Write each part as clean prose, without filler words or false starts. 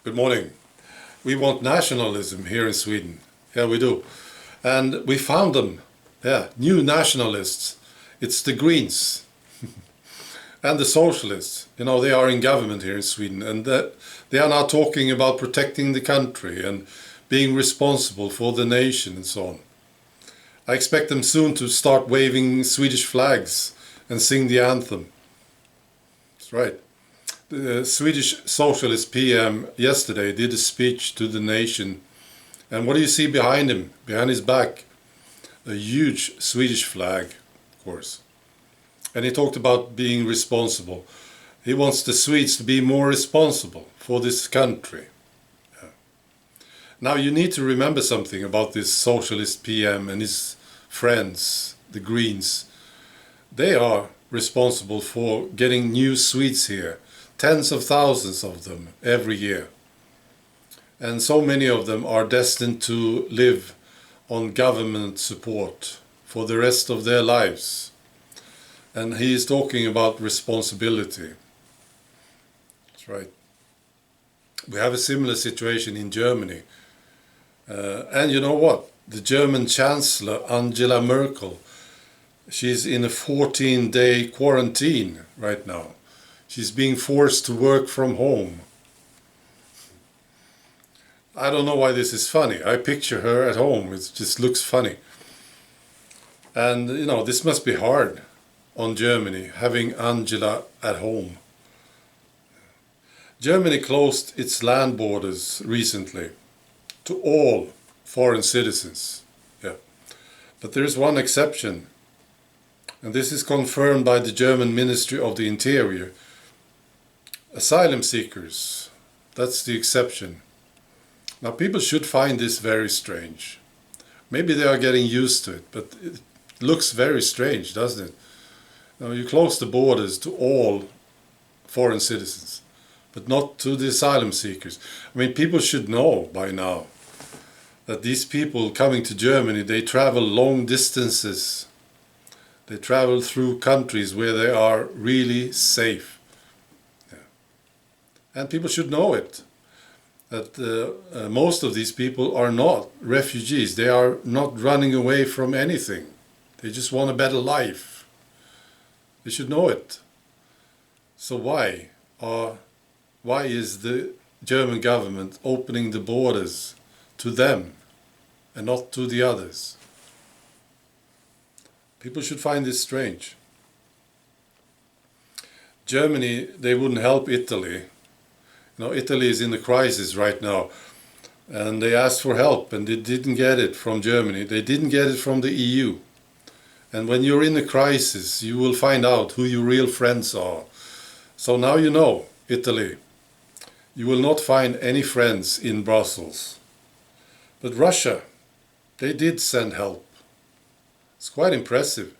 Good morning. We want nationalism here in Sweden. Yeah, we do. And we found them. Yeah, new nationalists. It's the Greens and the Socialists. You know, they are in government here in Sweden, and they are now talking about protecting the country and being responsible for the nation and so on. I expect them soon to start waving Swedish flags and sing the anthem. That's right. The Swedish Socialist PM yesterday did a speech to the nation, and what do you see behind him, behind his back? A huge Swedish flag, of course. And he talked about being responsible. He wants the Swedes to be more responsible for this country. Yeah. Now you need to remember something about this Socialist PM and his friends, the Greens. They are responsible for getting new Swedes here. Tens of thousands of them every year. And so many of them are destined to live on government support for the rest of their lives. And he is talking about responsibility. That's right. We have a similar situation in Germany. And you know what? The German Chancellor, Angela Merkel, she's in a 14-day quarantine right now. She's being forced to work from home. I don't know why this is funny. I picture her at home. It just looks funny. And, you know, this must be hard on Germany, having Angela at home. Germany closed its land borders recently to all foreign citizens. Yeah. But there is one exception. And this is confirmed by the German Ministry of the Interior. Asylum seekers, that's the exception. Now people should find this very strange. Maybe they are getting used to it, but it looks very strange, doesn't it? Now you close the borders to all foreign citizens, but not to the asylum seekers. I mean, people should know by now that these people coming to Germany, they travel long distances. They travel through countries where they are really safe. And people should know it, that most of these people are not refugees. They are not running away from anything. They just want a better life. They should know it. So why is the German government opening the borders to them and not to the others? People should find this strange. Germany, they wouldn't help Italy. Now, Italy is in a crisis right now, and they asked for help, and they didn't get it from Germany. They didn't get it from the EU. And when you're in a crisis, you will find out who your real friends are. So now you know, Italy, you will not find any friends in Brussels. But Russia, they did send help. It's quite impressive.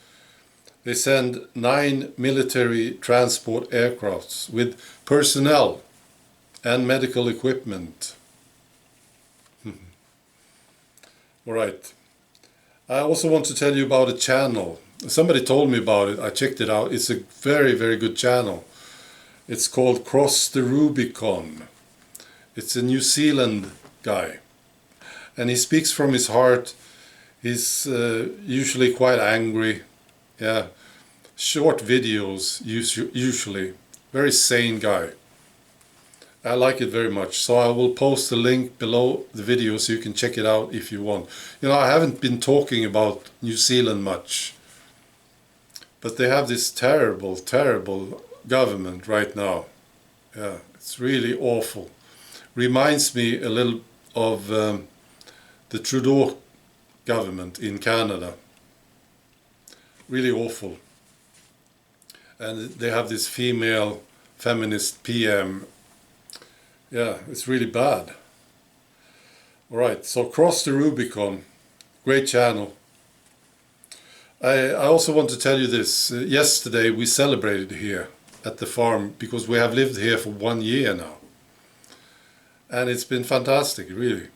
They send 9 military transport aircrafts with personnel and medical equipment. All right. I also want to tell you about a channel. Somebody told me about it. I checked it out. It's a very, very good channel. It's called Cross the Rubicon. It's a New Zealand guy. And he speaks from his heart. He's usually quite angry. Yeah. Short videos, usually. Very sane guy. I like it very much, so I will post the link below the video so you can check it out if you want. You know, I haven't been talking about New Zealand much, but they have this terrible, terrible government right now. Yeah, it's really awful. Reminds me a little of the Trudeau government in Canada. Really awful. And they have this female feminist PM. Yeah, it's really bad. All right, so Cross the Rubicon, great channel. I also want to tell you this. Yesterday we celebrated here at the farm because we have lived here for 1 year now. And it's been fantastic, really.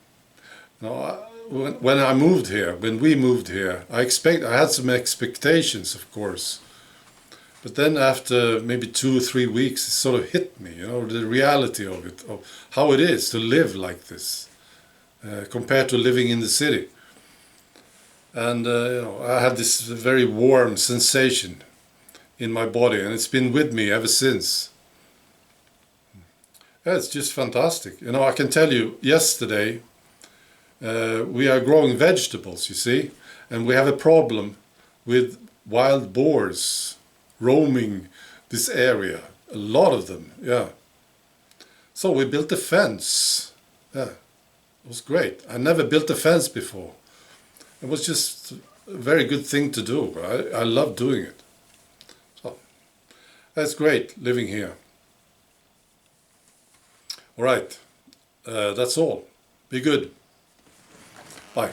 Now, when I moved here, when we moved here, I had some expectations, of course. But then after maybe 2 or 3 weeks, it sort of hit me, you know, the reality of it, of how it is to live like this, compared to living in the city. And you know, I had this very warm sensation in my body, and it's been with me ever since. Yeah, it's just fantastic. You know, I can tell you, yesterday we are growing vegetables, you see, and we have a problem with wild boars roaming this area. A lot of them, yeah. So we built a fence. Yeah, it was great. I never built a fence before. It was just a very good thing to do. I love doing it. So that's great living here. All right, that's all. Be good. Bye.